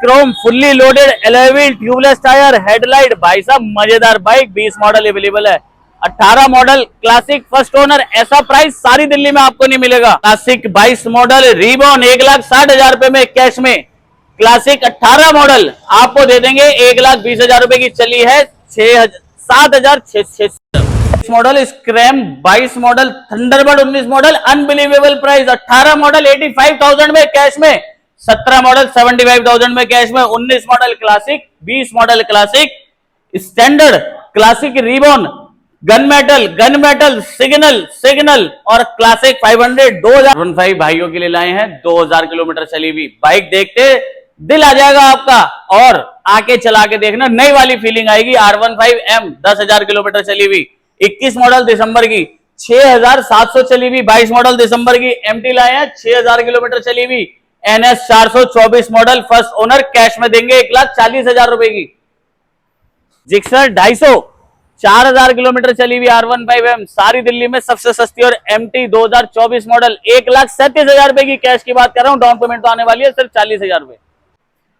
Chrome fully loaded alloy wheel tubeless tyre headlight. भाई साहब मजेदार बाइक 20 मॉडल अवेलेबल है। 18 मॉडल क्लासिक फर्स्ट ओनर, ऐसा प्राइस सारी दिल्ली में आपको नहीं मिलेगा। क्लासिक 22 मॉडल रिबॉन 1,60,000 रुपए में कैश में। क्लासिक 18 मॉडल आपको दे देंगे 1,20,000 रुपए की, चली है 7,600 model. Scrum 22 model, Thunderbird 19 model, unbelievable price. 18 model 85,000 में कैश में, 17 मॉडल 75,000 में कैश में, 19 model classic, 20 model classic standard, classic reborn, gun metal signal और क्लासिक 500 2015 भाइयों के लिए लाए हैं। 2000 किलोमीटर चली हुई बाइक, देखते दिल आ जाएगा आपका और आके चला के देखना, नई वाली फीलिंग आएगी। R15M 10,000 किलोमीटर चली हुई, 21 मॉडल दिसंबर की, 6,700 चली हुई। 22 मॉडल दिसंबर की MT लाए हैं, 6,000 किलोमीटर चली हुई। NS 424 model first owner, cash में देंगे 1,40,000 रुपए की। जिक्सर 250 4,000 किलोमीटर चली हुई R15M, सारी दिल्ली में सबसे सस्ती। और MT 2024 मॉडल 1,37,000 रुपए की, कैश की बात कर रहा हूं। डाउन पेमेंट तो आने वाली है सिर्फ 40,000 रुपए।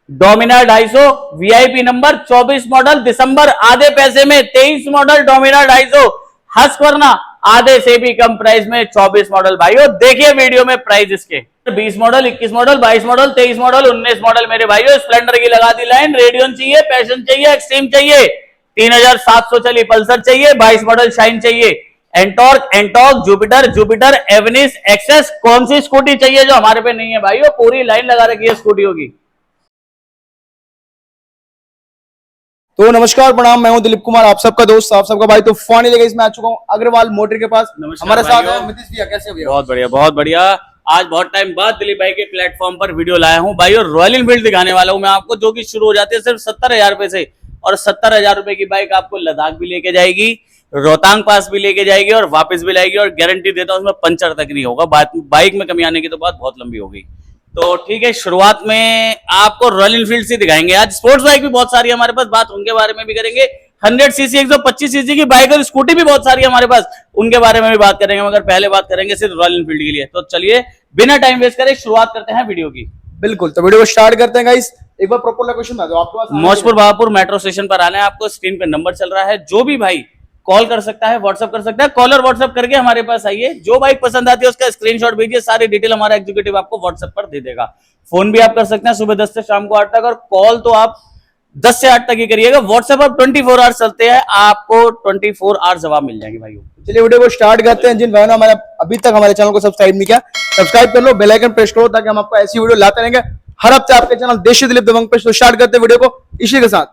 डोमिनार 250 VIP नंबर 24 मॉडल दिसंबर, आधे पैसे में। 23 मॉडल डोमिनार 250 हस्कवर्ना, आधे से भी कम प्राइस में। 24 मॉडल भाइयों देखिए वीडियो में प्राइस इसके। 20 model 21 model 22 model 23 model 19 model मेरे भाइयों। स्प्लेंडर की लगा दी लाइन, रेडियन चाहिए, पैशन चाहिए, एक्सट्रीम चाहिए, 3,700 चली पल्सर चाहिए, 22 मॉडल शाइन चाहिए, एंटॉर्क जुपिटर एवनिस एक्सेस। कौन सी स्कूटी चाहिए जो हमारे पे नहीं है भाइयों? पूरी लाइन लगा रखी है स्कूटियों की। तो नमस्कार प्रणाम, मैं हूं दिलीप कुमार, आप सबका दोस्त, आप सबका भाई। तो फानी लेके इसमें आ चुका हूं अग्रवाल मोटर के पास। हमारे साथ है मितिश भैया। कैसे भैया? बहुत बढ़िया। आज बहुत टाइम बाद दिलीप भाई के प्लेटफॉर्म पर वीडियो लाया हूं भाइयों। रॉयल एनफील्ड दिखाने वाला हूं मैं आपको, जो कि शुरू हो जाती है सिर्फ 70,000 रुपए से। और 70,000 रुपए की बाइक आपको लद्दाख भी लेके जाएगी, रोहतांग पास भी लेके जाएगी और वापस भी लाएगी। और गारंटी देता हूं उसमें पंचर तक नहीं होगा। बाइक में कमी आने की तो बात बहुत लंबी हो गई। तो ठीक है, शुरुआत में आपको रॉयल एनफील्ड से दिखाएंगे। आज स्पोर्ट्स बाइक भी बहुत सारी हमारे पास, बात उनके बारे में भी करेंगे। 100 सीसी 125 सीसी की बाइक और स्कूटी भी बहुत सारी हमारे पास, उनके बारे में भी बात करेंगे। मगर पहले बात करेंगे सिर्फ रॉयल एनफील्ड के लिए। तो चलिए बिना टाइम वेस्ट करे शुरुआत करते हैं वीडियो की। बिल्कुल, तो वीडियो को स्टार्ट करते हैं गाइस। एक बार प्रॉपर लोकेशन बता दो आपके पास। मौजपुर बहापुर मेट्रो स्टेशन पर आना है आपको। स्क्रीन पे नंबर चल रहा है, जो भी भाई कॉल कर सकता है, व्हाट्सअप कर सकता है। कॉल और व्हाट्सअप करके हमारे पास आइए, जो बाइक पसंद आती है उसका स्क्रीनशॉट भेजिए, सारी डिटेल हमारा एग्जीक्यूटिव आपको व्हाट्सएप पर दे देगा। फोन भी आप कर सकते हैं सुबह 10 से शाम को 8 तक, और कॉल तो आप 10 से 8 तक ही करिएगा। व्हाट्सएप आप 24 आवर्स चलते हैं, आपको 24 आवर्स जवाब मिल जाएंगे भाइयों। चलिए वीडियो को स्टार्ट करते हैं। जिन भाइयों ने हमारे अभी तक हमारे चैनल को सब्सक्राइब नहीं किया, सब्सक्राइब कर लो, बेल आइकन प्रेस करो, ताकि हम आपको ऐसी वीडियो लाते रहेंगे हर हफ्ते आपके चैनल देशी दिलीप दबंग पे। तो स्टार्ट करते हैं वीडियो को इसी के साथ।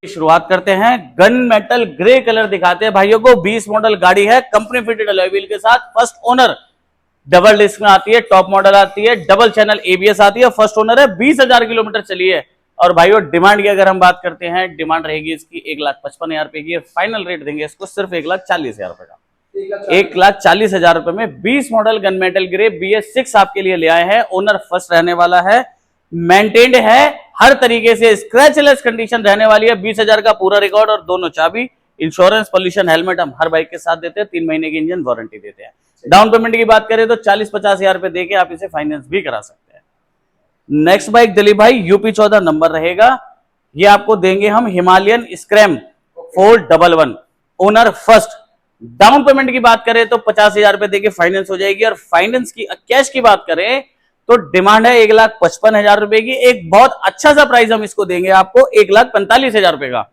शुरुआत करते हैं। गन मेटल ग्रे कलर दिखाते हैं भाइयों को। 20 मॉडल गाड़ी है, कंपनी फिटेड अलॉय व्हील के साथ, फर्स्ट ओनर, डबल डिस्क में आती है, टॉप मॉडल आती है, डबल चैनल ABS आती है, फर्स्ट ओनर है, 20,000 किलोमीटर चली है। और भाइयों डिमांड की अगर हम बात करते हैं, डिमांड रहेगी इसकी 1,55,000 रुपए की। फाइनल रेट देंगे इसको सिर्फ 1,40,000 रुपए का। 1,40,000 रुपए में 20 model gun metal grey BS6 आपके लिए ले आए हैं। ओनर फर्स्ट रहने वाला है, मेंटेन्ड है, हर तरीके से स्क्रैचलेस कंडीशन रहने वाली है। 20,000 का पूरा रिकॉर्ड और दोनों चाबी, इंश्योरेंस, पोल्यूशन हेलमेट हम हर बाइक के साथ देते हैं। 3 महीने की इंजन वारंटी देते हैं। डाउन पेमेंट की बात करें तो 40-50,000 रुपए देके आप इसे फाइनेंस भी करा सकते हैं। नेक्स्ट बाइक दिलीप भाई UP 14 नंबर रहेगा। ये आपको देंगे हम Himalayan scrum 411, owner first. Down payment की बात करें तो 50,000 रुपए देके फाइनेंस हो जाएगी। और फाइनेंस की कैश की बात करें तो डिमांड है 1,55,000 रुपए की। एक बहुत अच्छा सा प्राइस हम इसको देंगे आपको, 1,45,000 रुपए का।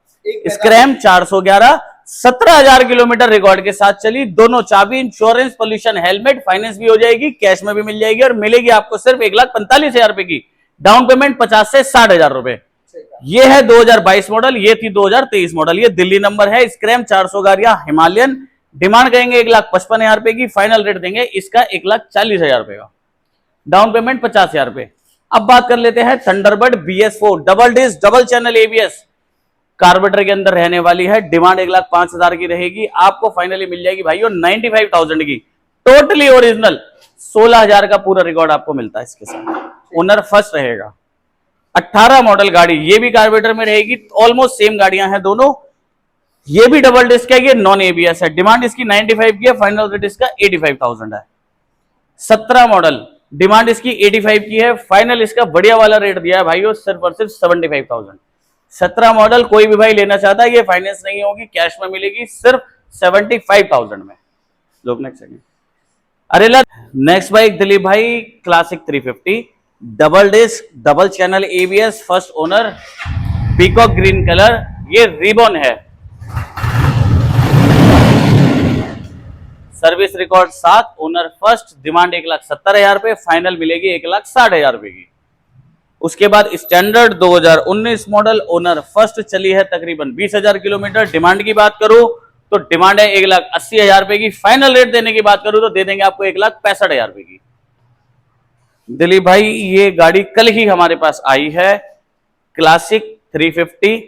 स्क्रैम 411, 17,000 किलोमीटर रिकॉर्ड के साथ चली, दोनों चाबी, इंश्योरेंस, पोल्यूशन हेलमेट, फाइनेंस भी हो जाएगी, कैश में भी मिल जाएगी। और मिलेगी आपको सिर्फ 1,45,000 रुपए की। डाउन पेमेंट 50 से 60,000 रुपए। ये है 2022 मॉडल, ये थी 2023 मॉडल। ये दिल्ली नंबर है, स्क्रैम 411 हिमालयन। डिमांड करेंगे 1,55,000 रुपए की। फाइनल रेट देंगे इसका 1,40,000 रुपए का। डाउन पेमेंट 50,000 रुपए। अब बात कर लेते हैं Thunderbird BS4 double disc double channel ABS, carburettor के अंदर रहने वाली है। डिमांड 1,05,000 की रहेगी। आपको फाइनली मिल जाएगी भाइयों 95,000 की, टोटली ओरिजिनल। 16,000 का पूरा रिकॉर्ड आपको मिलता है इसके साथ। ओनर फर्स्ट रहेगा। 18 मॉडल गाड़ी, ये भी कार्बोरेटर में रहेगी। ऑलमोस्ट सेम गाड़ियां हैं दोनों। ये भी डबल डिस्क है, ये नॉन एबीएस है। डिमांड इसकी 95 की है, फाइनल रेट इसका 85,000 है। 17 मॉडल, डिमांड इसकी 85 की है, फाइनल इसका बढ़िया वाला रेट दिया है भाइयों सिर्फ और सिर्फ 75,000। 17 मॉडल कोई भी भाई लेना चाहता है, ये फाइनेंस नहीं होगी, कैश में मिलेगी सिर्फ 75,000 में। लोग नेक्स्ट सेकंड अरेला। नेक्स्ट बाइक दिलीप भाई classic 350 double disc double channel ABS first owner peacock green colour, ये रिबॉन है। Service record 7, owner first, demand 1,70,000 रुपए, फाइनल मिलेगी 1,60,000 रुपए की। उसके बाद स्टैंडर्ड 2019 मॉडल, ओनर फर्स्ट, चली है तकरीबन 20,000 किलोमीटर। डिमांड की बात करूं तो डिमांड है 1,80,000 रुपए की, फाइनल रेट देने की बात करूं तो दे देंगे आपको 1,65,000 रुपए की। दिलीप भाई ये गाड़ी कल ही हमारे पास आई है, classic 350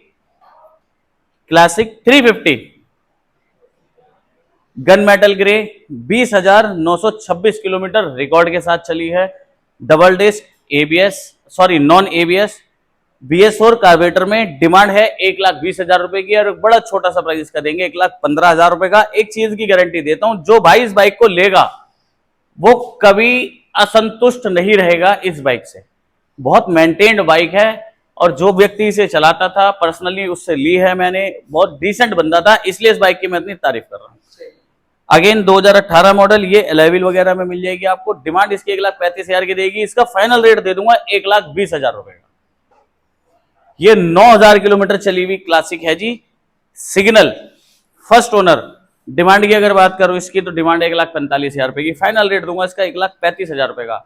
gun metal grey, 20,926 kilometre record के साथ चली है। Double disc non ABS BS4 carburettor में। डिमांड है 1,20,000 रुपए की और बड़ा छोटा सा प्राइस इसका देंगे 1,15,000 रुपए का। एक चीज की गारंटी देता हूं, जो भाई इस बाइक को लेगा वो कभी असंतुष्ट नहीं रहेगा इस बाइक से। बहुत मेंटेन्ड बाइक है और जो व्यक्ति इसे चलाता था, पर्सनली उससे ली है मैंने, बहुत डिसेंट बंदा था, इसलिए इस बाइक की मैं इतनी तारीफ कर रहा हूं। अगेन 2018 मॉडल, ये एलॉय वगैरह में मिल जाएगी आपको। डिमांड इसकी 1,35,000 की देगी, इसका फाइनल रेट दे दूंगा 1,20,000 रुपए का। ये 9,000 किलोमीटर चली हुई क्लासिक है जी, सिग्नल फर्स्ट ओनर। डिमांड की अगर बात करूं इसकी तो डिमांड 1,45,000 रुपए की, फाइनल रेट दूंगा इसका 1,35,000 रुपए का।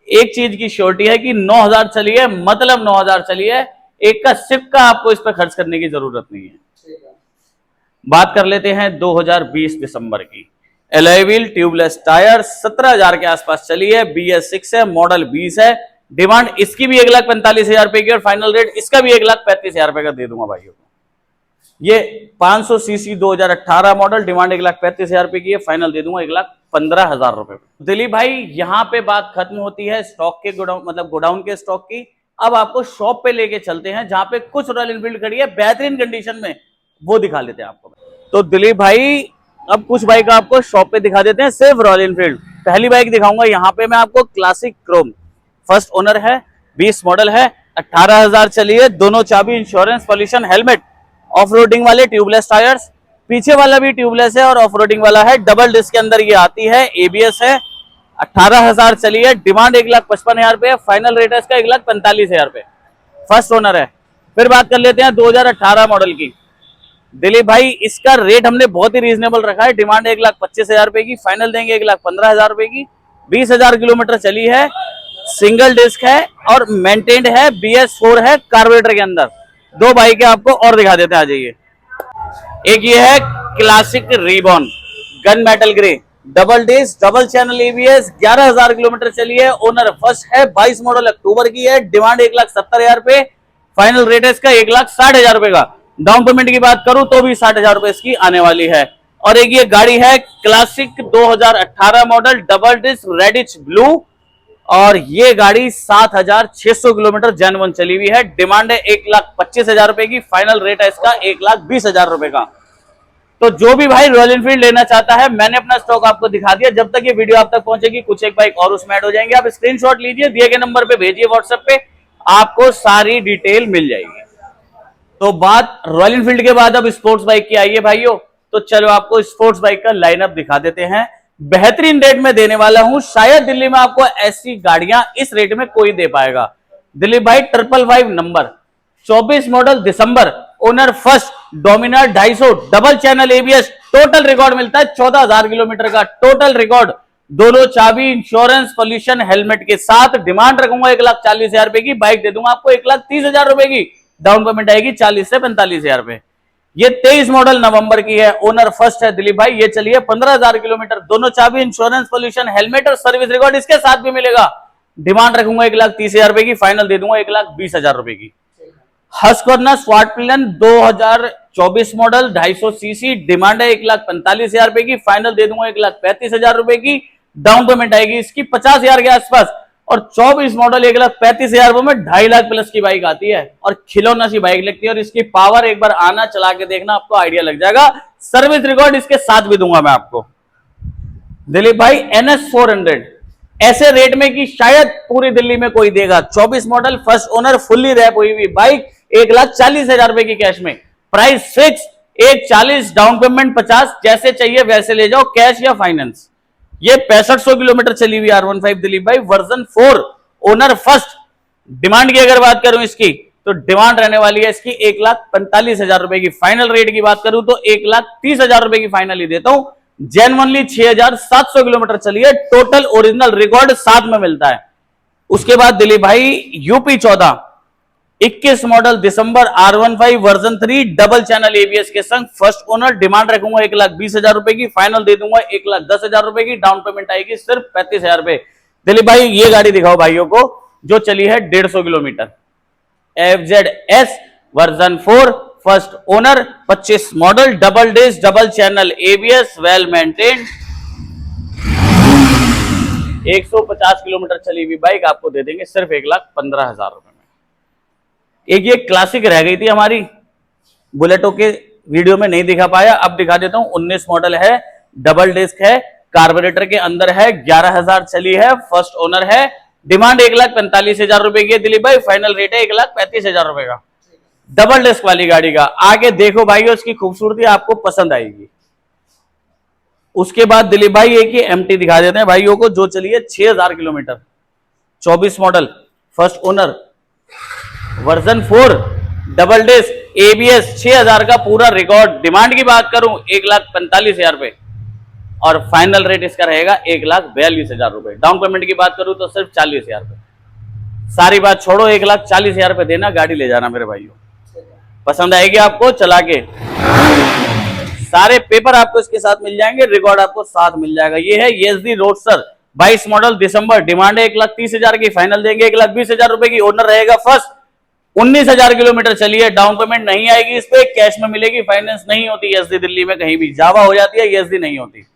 एक चीज की श्योरिटी है कि 9,000 चली है मतलब 9,000 चली है, एक का सिक्का आपको इस पर खर्च करने की जरूरत नहीं है। बात कर लेते हैं 2020 दिसंबर की। एलॉय व्हील, ट्यूबलेस टायर, 17,000 के आसपास चली है, BS6 है, मॉडल 20 है। डिमांड इसकी भी 1,45,000 रुपए की और फाइनल रेट इसका भी 1,35,000 रुपए का दे दूंगा भाइयों को। ये 500 सीसी 2018 मॉडल, डिमांड 1,35,000 रुपए की है, फाइनल दे दूंगा 1,15,000 रुपए। दिलीप भाई यहां पे बात खत्म होती है स्टॉक के गोडाउन, मतलब गोडाउन के स्टॉक की। अब आपको शॉप पे लेके चलते हैं जहां पे कुछ रॉयल एनफील्ड खड़ी है बेहतरीन कंडीशन में, वो दिखा लेते हैं आपको। तो दिलीप भाई अब कुछ बाइक आपको शॉप पे दिखा देते हैं, सिर्फ रॉयल एनफील्ड। पहली बाइक दिखाऊंगा यहाँ पे मैं आपको, क्लासिक क्रोम, फर्स्ट ओनर है, 20 मॉडल है, 18,000 चली है, दोनों चाबी, insurance, pollution, helmet, off roading वाले ट्यूबलेस टायर्स, पीछे वाला भी ट्यूबलेस है और ऑफ रोडिंग वाला है। डबल डिस्क के अंदर ये आती है, एबीएस है, 18,000 चली है। डिमांड 1,55,000 रुपए, फाइनल रेट है इसका 1,45,000 रुपए, फर्स्ट ओनर है। फिर बात कर लेते हैं 2018 मॉडल की। दिलीप भाई इसका रेट हमने बहुत ही रीजनेबल रखा है, डिमांड 1,25,000 रुपए की, फाइनल देंगे 1,15,000 रुपए की। 20,000 किलोमीटर चली है, सिंगल डिस्क है और मेंटेन्ड है, BS4 है कार्बोरेटर के अंदर। दो बाइकें आपको और दिखा देते हैं, आ जाइए। एक ये है classic reborn gun metal grey, double disc double channel ABS, 11,000 kilometre चली है, ओनर फर्स्ट है, 22 मॉडल अक्टूबर की है। डिमांड 1,70,000 रुपए, फाइनल रेट है इसका 1,60,000 रुपए का। डाउन पेमेंट की बात करूं तो भी 60,000 रुपए इसकी आने वाली है। और एक ये गाड़ी है classic 2018 model, double disc reddish blue, और ये गाड़ी 7,600 किलोमीटर जेन्युइन चली हुई है। डिमांड है 1,25,000 रुपए की, फाइनल रेट है इसका 1,20,000 रुपए का। तो जो भी भाई रॉयल एनफील्ड लेना चाहता है, मैंने अपना स्टॉक आपको दिखा दिया। जब तक ये वीडियो आप तक पहुंचेगी कुछ एक बाइक और उसमें ऐड हो जाएंगे। आप स्क्रीनशॉट लीजिए, दिए गए नंबर पे भेजिए व्हाट्सएप पे, आपको सारी डिटेल मिल जाएगी। तो बात रॉयल एनफील्ड के बाद अब स्पोर्ट्स बाइक की आई है भाइयों, तो चलो आपको स्पोर्ट्स बाइक का लाइनअप दिखा देते हैं। बेहतरीन रेट में देने वाला हूं, शायद दिल्ली में आपको ऐसी गाड़ियां इस रेट में कोई दे पाएगा। दिलीप भाई 555 नंबर, 24 मॉडल दिसंबर, owner first, Dominar 250, double channel ABS, total record मिलता है 14,000 किलोमीटर का टोटल रिकॉर्ड, दोनों चाबी, इंश्योरेंस, पॉल्यूशन, हेलमेट के साथ। डिमांड रखूंगा 1,40,000 रुपए की, बाइक दे दूंगा आपको 1,30,000 रुपए की, डाउन पेमेंट आएगी 40 से 45,000 रुपए। ये 23 मॉडल नवंबर की है, ओनर फर्स्ट है दिलीप भाई, ये चलिए 15,000 किलोमीटर, दोनों चाबी, इंश्योरेंस, पॉल्यूशन, हेलमेट और सर्विस रिकॉर्ड इसके साथ भी मिलेगा। डिमांड रखूंगा 1,30,000 रुपए की, फाइनल दे दूंगा 1,20,000 रुपए की। Husqvarna Svartpilen 2024 model, 250 CC, demand है 1,45,000 रुपए की, फाइनल दे दूंगा 1,35,000 रुपए की, डाउन पेमेंट आएगी इसकी 50,000 के आसपास। और 24 मॉडल 1,35,000 रुपए में 2.5 लाख प्लस की बाइक आती है और खिलौना सी बाइक लगती है। और इसकी पावर एक बार आना चला के देखना, आपको आइडिया लग जाएगा। सर्विस रिकॉर्ड इसके साथ भी दूंगा मैं आपको। दिलीप भाई NS 400 ऐसे रेट में कि शायद पूरी दिल्ली में कोई देगा। 24 model first owner fully wrap हुई हुई बाइक 1,40,000 रुपए की कैश में, प्राइस फिक्स 1,40, डाउन पेमेंट 50, जैसे चाहिए वैसे ले जाओ, कैश या फाइनेंस। ये 6500 किलोमीटर चली हुई R15 दिलीप भाई, वर्जन 4, ओनर फर्स्ट। डिमांड की अगर बात करूं इसकी, तो डिमांड रहने वाली है इसकी 1,45,000 रुपए की। फाइनल रेट की बात करूं तो 1,30,000 रुपए की फाइनल ही देता हूं। जेन्युइनली 6,700 किलोमीटर चली है, टोटल ओरिजिनल रिकॉर्ड साथ में मिलता है। उसके बाद दिलीप भाई UP 14 21 मॉडल दिसंबर R15 version 3 double channel ABS के संग, फर्स्ट ओनर। डिमांड रखूंगा 1,20,000 रुपए की, फाइनल दे दूंगा 1,10,000 रुपए की, डाउन पेमेंट आएगी सिर्फ 35,000 रुपए। दिलीप भाई ये गाड़ी दिखाओ भाइयों को जो चली है 150 kilometre, FZS version 4 first owner 25 model, double disc double channel ABS, well maintained, 150 kilometre चली हुई बाइक आपको दे देंगे सिर्फ 1,15,000 रुपए में। एक ये क्लासिक रह गई थी हमारी, बुलेटो के वीडियो में नहीं दिखा पाया, अब दिखा देता हूं। 19 मॉडल है, डबल डिस्क है, कार्बोरेटर के अंदर है, 11,000 चली है, फर्स्ट ओनर है। डिमांड 1,45,000 रुपए की है दिलीप भाई, फाइनल रेट है 1,35,000 रुपए का, डबल डिस्क वाली गाड़ी का। आगे देखो भाई उसकी खूबसूरती आपको पसंद आएगी। उसके बाद दिलीप भाई एक ही MT दिखा देते हैं भाइयों को जो चली है 6,000 kilometre, 24 model, first owner, version 4, double disc ABS, 6,000 का पूरा रिकॉर्ड। डिमांड की बात करूं 1,45,000 रुपए और फाइनल रेट इसका रहेगा 1,42,000 रुपए। डाउन पेमेंट की बात करूं तो सिर्फ 40,000 रुपए। सारी बात छोड़ो, 1,40,000 रुपए देना, गाड़ी ले जाना मेरे भाइयों। पसंद आएगी आपको, चला के सारे पेपर आपको इसके साथ मिल जाएंगे, रिकॉर्ड आपको साथ मिल जाएगा। ये है YSD रोडस्टर 22 मॉडल दिसंबर, डिमांड है 1,30,000 की, फाइनल देंगे 1,20,000 रुपए की, ओनर रहेगा फर्स्ट। 19,000 किलोमीटर चली है, डाउन पेमेंट नहीं आएगी इस पे, कैश में मिलेगी, फाइनेंस नहीं होती YSD दिल्ली में कहीं भी। जावा हो जाती है, YSD नहीं होती।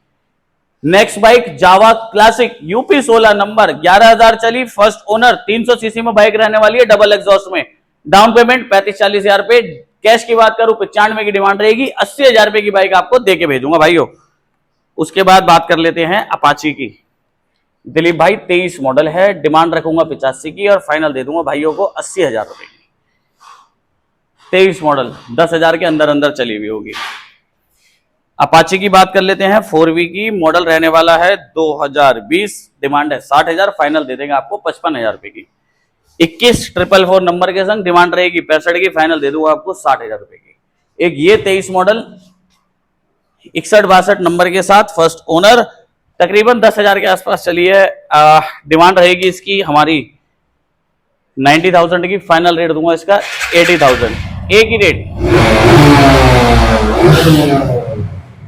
नेक्स्ट बाइक जावा क्लासिक UP 16 नंबर, 11,000 चली, फर्स्ट ओनर, 300 सीसी में बाइक रहने वाली है, डबल एग्जॉस्ट में। डाउन पेमेंट 35-40,000 रुपए, कैश की बात करूं 95 की डिमांड रहेगी, 80,000 रुपए की बाइक आपको देके भेजूंगा भाइयों। उसके बाद बात कर लेते हैं अपाची की। दिलीप भाई 23 मॉडल है, डिमांड रखूंगा 85 की और फाइनल दे दूंगा भाइयों को 80,000 रुपए की। 23 मॉडल 10,000 के अंदर अंदर चली हुई होगी। अपाची की बात कर लेते हैं 4V की, मॉडल रहने वाला है 2020, डिमांड है 60,000, फाइनल दे देंगे आपको 55,000 रुपए की। 21,444 नंबर के संग, डिमांड रहेगी 65 की, फाइनल दे दूंगा आपको 60,000 रुपए की। एक ये 23 मॉडल 61-62 नंबर के साथ, फर्स्ट ओनर, तकरीबन 10,000 के आसपास चली है। डिमांड रहेगी इसकी हमारी 90,000 की, फाइनल रेट दूंगा इसका 80,000। एक ही रेट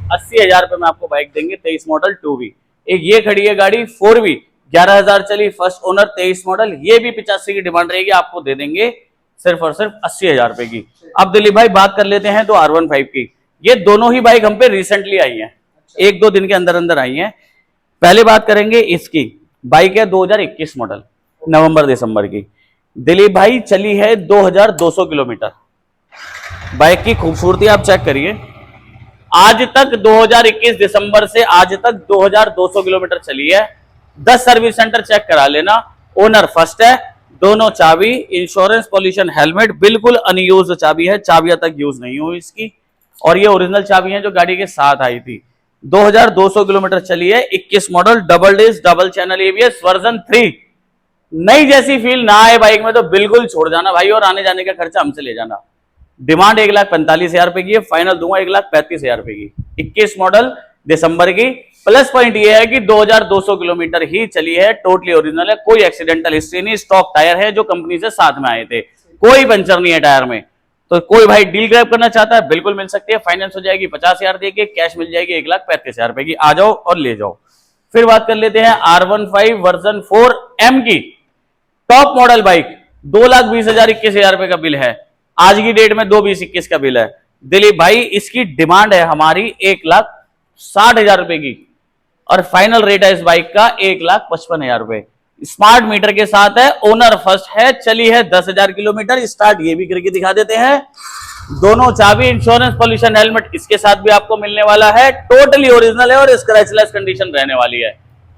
80,000 रुपए में आपको बाइक देंगे, 23 मॉडल 2V। एक ये खड़ी है गाड़ी 4V, 11,000 चली, फर्स्ट ओनर, 23 मॉडल, ये भी 85 की डिमांड रहेगी, आपको दे देंगे सिर्फ और सिर्फ 80,000 रुपए की। अब दिलीप भाई बात कर लेते हैं तो R15 की। ये दोनों ही बाइक हम पे रिसेंटली आई हैं, 1-2 दिन के अंदर अंदर आई हैं। पहले बात करेंगे इसकी, बाइक है 2021 मॉडल, नवंबर दिसंबर की। दिलीप भाई चली है 2,200 किलोमीटर। बाइक की खूबसूरती आप चेक करिए, आज तक 2021 दिसंबर से आज तक 2,200 किलोमीटर चली है। 10 सर्विस सेंटर चेक करा लेना, ओनर फर्स्ट है, दोनों चाबी, इंश्योरेंस, पॉल्यूशन, हेलमेट, बिल्कुल अनयूज्ड चाबी है, चाबियां तक यूज नहीं हुई इसकी। और ये ओरिजिनल चाबी है जो गाड़ी के साथ आई थी। 2,200 किलोमीटर चली है, 21 model, double disc double channel ABS, version 3। नई जैसी फील ना आए बाइक में तो बिल्कुल छोड़ जाना भाई, और आने जाने का खर्चा हमसे ले जाना। डिमांड 1,45,000 रुपए की है, फाइनल दूंगा 1,35,000 रुपए की। 21 मॉडल दिसंबर की। प्लस पॉइंट ये है कि 2,200 किलोमीटर ही चली है, टोटली ओरिजिनल है, कोई एक्सीडेंटल हिस्ट्री नहीं, स्टॉक टायर है जो कंपनी से साथ में आए थे, कोई पंचर नहीं है टायर में। तो कोई भाई डील ग्रैब करना चाहता है बिल्कुल मिल सकती है, फाइनेंस हो जाएगी 50,000 देके, कैश मिल जाएगी 1,35,000 रुपए की। आ जाओ और ले जाओ। फिर बात कर लेते हैं R15 वर्जन 4M की, टॉप मॉडल बाइक, 2,20,000 21,000 रुपए का बिल है, आज की डेट में 2/20/21 का बिल है। दिलीप भाई इसकी डिमांड है हमारी 1,60,000 रुपए की और फाइनल रेट है इस बाइक का 1,55,000 रुपए। स्मार्ट मीटर के साथ है, ओनर फर्स्ट है, चली है 10,000 किलोमीटर। स्टार्ट ये भी करके दिखा देते हैं। दोनों चाबी, इंश्योरेंस, पॉल्यूशन हेलमेट इसके साथ भी आपको मिलने वाला है। टोटली ओरिजिनल है और स्क्रैचलेस कंडीशन रहने वाली है।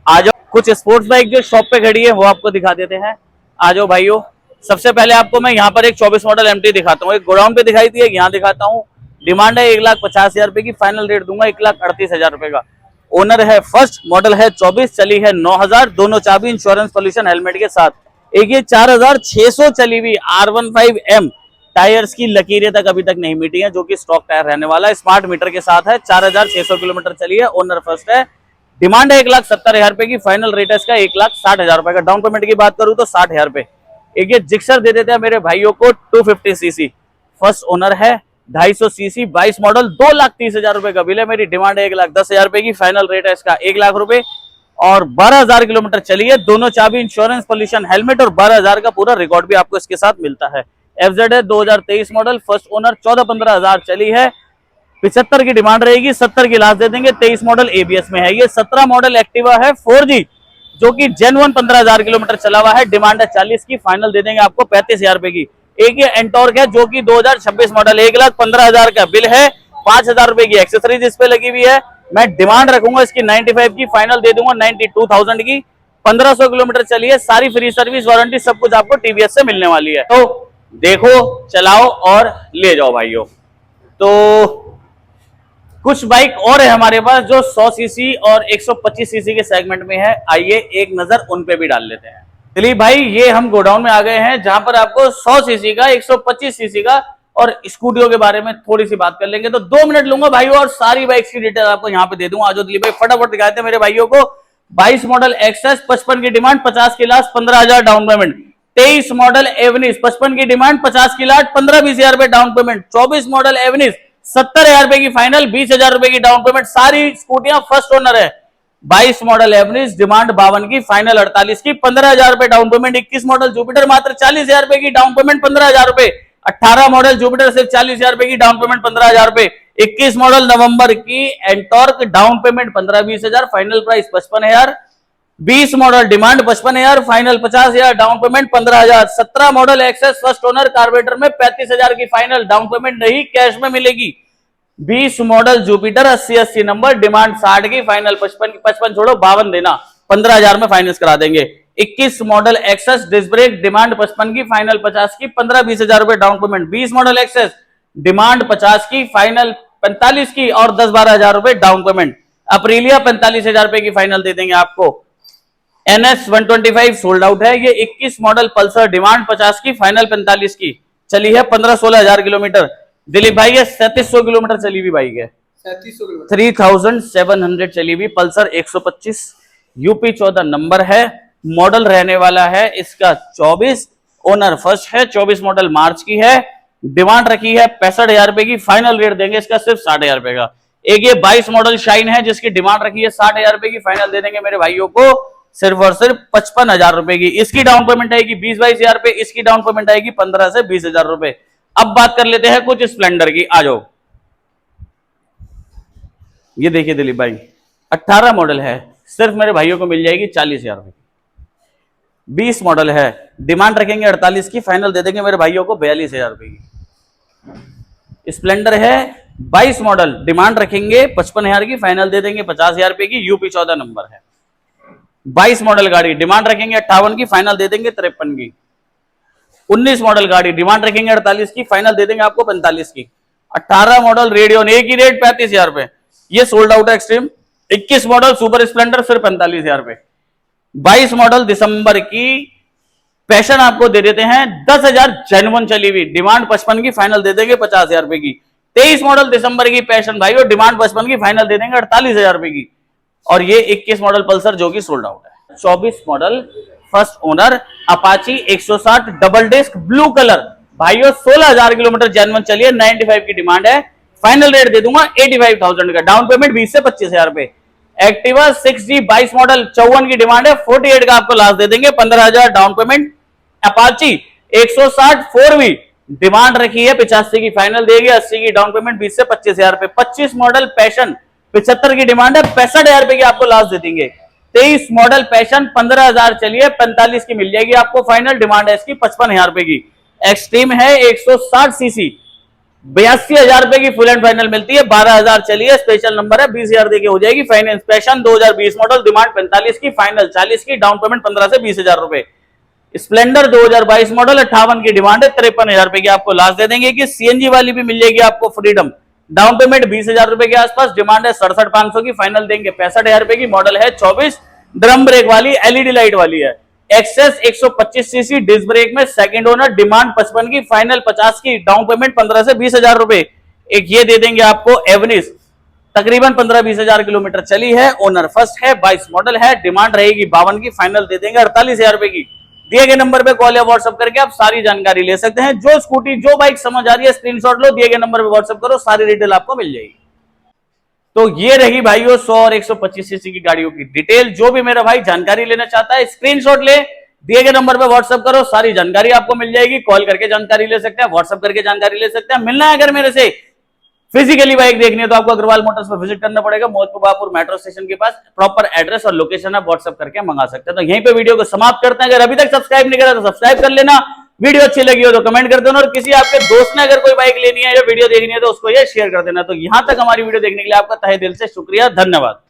आ जाओ, कुछ स्पोर्ट्स बाइक जो शॉप पे खड़ी है वो आपको दिखा देते हैं। आ जाओ भाइयों, सबसे पहले आपको मैं यहाँ पर एक 24 मॉडल एमटी दिखाता हूँ। एक गोडाउन पे दिखाई थी, एक यहाँ दिखाता हूँ। डिमांड है 1,50,000 रुपए की, फाइनल रेट दूंगा 1,38,000 रुपए का। ओनर है फर्स्ट, मॉडल है 24, चली है 9,000, दोनों चाबी, इंश्योरेंस, पॉल्यूशन हेलमेट के साथ। एक ये 4,600 चली हुई R15M टायर्स की लकीरें तक अभी तक नहीं मिटी है, जो कि स्टॉक टायर रहने वाला है। स्मार्ट मीटर के साथ है, 4,600 किलोमीटर चली है, ओनर फर्स्ट है। डिमांड है 1,70,000 रुपए की, फाइनल रेट है इसका 1,60,000 रुपए का। डाउन पेमेंट की बात करूं तो 60,000 रुपए। एक ये जिक्सर दे देते हैं मेरे भाइयों को 250 सीसी, फर्स्ट ओनर है, 250 सीसी, 22 मॉडल, 2,30,000 रुपए का बिल है। मेरी डिमांड है 1,10,000 रुपए की, फाइनल रेट है इसका 1,00,000 रुपए और 12,000 किलोमीटर चली है। दोनों चाबी, इंश्योरेंस, पॉल्यूशन हेलमेट और 12,000 का पूरा रिकॉर्ड भी आपको इसके साथ मिलता है। FZ है 2023 मॉडल, फर्स्ट ओनर, 14-15,000 चली है। 75 की डिमांड रहेगी, 70 की लास्ट दे देंगे। 23 मॉडल ABS में है। ये 17 मॉडल एक्टिवा है 4G, जो कि जेन्युइन 15,000 किलोमीटर चला हुआ है। डिमांड है 40 की, फाइनल दे देंगे आपको 35,000 रुपए की। एक ये एंटॉर्क है जो कि 2026 मॉडल, 1,15,000 का बिल है, 5,000 रुपए की एक्सेसरीज इस पे लगी हुई है। मैं डिमांड रखूंगा इसकी 95 की, फाइनल दे दूंगा 92,000 की। 1,500 किलोमीटर चली है, सारी फ्री सर्विस, वारंटी सब कुछ आपको TVS से मिलने वाली है। तो देखो, चलाओ और ले जाओ भाइयों। तो कुछ बाइक और है हमारे पास जो 100 सीसी और 125 सीसी के सेगमेंट में है। आइए एक नजर उन पे भी डाल लेते हैं। चलिए भाई, ये हम गोडाउन में आ गए हैं जहां पर आपको 100 सीसी का, 125 सीसी का और स्कूटियों के बारे में थोड़ी सी बात कर लेंगे। तो 2 मिनट लूंगा भाइयों और सारी बाइक्स की डिटेल आपको यहाँ पे दे दूंगा। आज दिलीप भाई फटाफट दिखाते हैं मेरे भाइयों को। 22 मॉडल एक्सेस, 55 की डिमांड, 50 की लास्ट, 15,000 डाउन पेमेंट। 23 मॉडल एवनिस, 55 की डिमांड, 50 की लास्ट, 15-20,000 रुपए डाउन पेमेंट। 24 मॉडल एवनिस, 70,000 रुपए की फाइनल, 20,000 रुपए की डाउन पेमेंट। सारी स्कूटियां फर्स्ट ओनर है। 22 मॉडल एवरेज, डिमांड 52 की, फाइनल 48 की, 15,000 रुपए डाउन पेमेंट। 21 मॉडल जुपिटर, मात्र 40,000 रुपए की डाउन पेमेंट, 15,000 रुपए। 18 मॉडल जुपिटर, सिर्फ 40,000 रुपए की डाउन पेमेंट, 15,000 रुपए। 21 मॉडल नवंबर की NTorq, down payment 15-20,000, final price 55,000। 20 model demand 55,000, final 50,000, down payment 15,000। 17 model Access, first owner, carburettor में 35,000 की फाइनल, डाउन पेमेंट नहीं कैश में मिलेगी। 20 मॉडल जुपिटर, 80 नंबर, डिमांड 60 की, फाइनल 55 छोड़ो 52 देना, 15,000 में फाइनेंस करा देंगे। 21 model Access disc brake, demand 55 की, फाइनल 50 की, 15-20,000 रुपए down payment. 20 model Access, demand 50 की, फाइनल 45 की और 10-12,000 रुपए डाउन पेमेंट। अप्रीलिया 45,000 रुपए की फाइनल दे देंगे आपको। NS 125 सोल्ड आउट है। ये 21 मॉडल पल्सर, डिमांड 50 की, फाइनल 45 की, चली है 15-16,000 किलोमीटर। दिलीप भाई ये 3700 किलोमीटर चली हुई बाइक है, 3700 चली हुई पल्सर 125, यूपी 14 नंबर है, मॉडल रहने वाला है इसका 24, ओनर फर्स्ट है, 24 मॉडल मार्च की है। डिमांड रखी है 65,000 रुपए की, फाइनल रेट देंगे इसका सिर्फ 60,000 रुपए का। एक ये 22 मॉडल शाइन है जिसकी डिमांड रखी है 60,000 रुपए की, फाइनल दे देंगे मेरे भाइयों को सिर्फ और सिर्फ 55,000 रुपए की। इसकी डाउन पेमेंट आएगी 20-22,000 रुपए, इसकी डाउन पेमेंट आएगी 15 से 20,000 रुपए। अब बात कर लेते हैं कुछ स्प्लेंडर की। आ जाओ, ये देखिए दिलीप भाई 18 मॉडल है, सिर्फ मेरे भाइयों को मिल जाएगी 40,000 रुपए। 20 मॉडल है, डिमांड रखेंगे 48 की, फाइनल दे देंगे मेरे भाइयों को 42,000 रुपए की। स्प्लेंडर है 22 मॉडल, डिमांड रखेंगे 55,000 की, फाइनल दे देंगे 50,000 रुपए की, यूपी 14 नंबर है। 22 मॉडल गाड़ी, डिमांड रखेंगे 58 की, फाइनल दे देंगे 53 की। 19 मॉडल गाड़ी, डिमांड रखेंगे 48 की, फाइनल दे देंगे आपको 45 की। 18 मॉडल रेडियन, एक ही रेट 35,000 रुपए, ये सोल्ड आउट है एक्सट्रीम। 21 मॉडल सुपर स्प्लेंडर सिर्फ 45,000 रुपए। 22 मॉडल दिसंबर की पैशन आपको दे देते हैं 10,000 जेन्युइन चली हुई, डिमांड 55 की, फाइनल दे देंगे 50,000 रुपए की। 23 मॉडल दिसंबर की पैशन भाई, और डिमांड 55 की, फाइनल दे देंगे 48,000 रुपए की। और ये 21 मॉडल पल्सर जो कि सोल्ड आउट है। 24 model first owner Apache 160 double disc blue colour, भाइयों 16,000 किलोमीटर जेन्युइन चली है, 95 की डिमांड है, फाइनल रेट दे दूंगा 85,000 का, डाउन पेमेंट 20 से 25,000 रुपए। एक्टिवा 6G 22 मॉडल 54 की डिमांड है, 48 का आपको लास्ट दे देंगे, 15,000 down payment. Apache 160 4V, demand रखी है 85 की, फाइनल देगी 80 की, डाउन पेमेंट 20 से 25,000 रुपए। 25 मॉडल पैशन 75 की डिमांड है, 65,000 रुपए की आपको लास्ट दे देंगे। 23 मॉडल पैशन 15,000 चलिए 45 की मिल जाएगी आपको फाइनल। डिमांड है इसकी 55,000 रुपए की। एक्सट्रीम है 160 सीसी 82,000 रुपए की फुल एंड फाइनल मिलती है। 12,000 चलिए, स्पेशल नंबर है, 20,000 देके हो जाएगी फाइनेंस। पैशन 2020 मॉडल, डिमांड 45 की, फाइनल 40 की, डाउन पेमेंट 15 से 20,000 रुपए। स्प्लेंडर 2022 मॉडल 58 की डिमांड है, 53,000 रुपए की आपको लास्ट दे देंगे। कि सीएनजी वाली भी मिल जाएगी आपको फ्रीडम, डाउन पेमेंट 20,000 रुपए के आसपास, डिमांड है 67,500 की, फाइनल देंगे 65,000 रुपए की। मॉडल है 24, ड्रम ब्रेक वाली, एलईडी लाइट वाली है। एक्सेस 125 सीसी डिस्क ब्रेक में, सेकंड ओनर, डिमांड 55 की, फाइनल 50 की, डाउन पेमेंट 15 से 20,000 रुपए। एक ये दे देंगे आपको एवनिस, तकरीबन 15-20,000 किलोमीटर चली है, ओनर फर्स्ट है, 22 मॉडल है, डिमांड रहेगी 52 की, फाइनल दे देंगे 48,000 रुपए की। दिए गए नंबर पे कॉल या व्हाट्सएप करके आप सारी जानकारी ले सकते हैं। जो स्कूटी जो बाइक समझ आ रही है स्क्रीनशॉट लो, दिए गए नंबर पे व्हाट्सएप करो, सारी डिटेल आपको मिल जाएगी। तो ये रही भाइयों 100 और 125 सीसी की गाड़ियों की डिटेल। जो भी मेरा भाई जानकारी लेना चाहता है स्क्रीनशॉट ले, दिए गए नंबर पे व्हाट्सएप करो, सारी जानकारी आपको मिल जाएगी। कॉल करके जानकारी ले सकते हैं, व्हाट्सएप करके जानकारी ले सकते हैं। मिलना है अगर मेरे से, फिजिकली बाइक देखनी है तो आपको अग्रवाल मोटर्स पर विजिट करना पड़ेगा, मोहतपुर मेट्रो स्टेशन के पास। प्रॉपर एड्रेस और लोकेशन आप व्हाट्सएप करके मंगा सकते हैं। तो यहीं पे वीडियो को समाप्त करते हैं। अगर अभी तक सब्सक्राइब नहीं करा तो सब्सक्राइब कर लेना, वीडियो अच्छी लगी हो तो कमेंट कर देना, और किसी आपके दोस्त ने अगर कोई बाइक लेनी है या वीडियो देखनी है तो उसको ये शेयर कर देना। तो यहां तक हमारी वीडियो देखने के लिए आपका तहे दिल से शुक्रिया, धन्यवाद।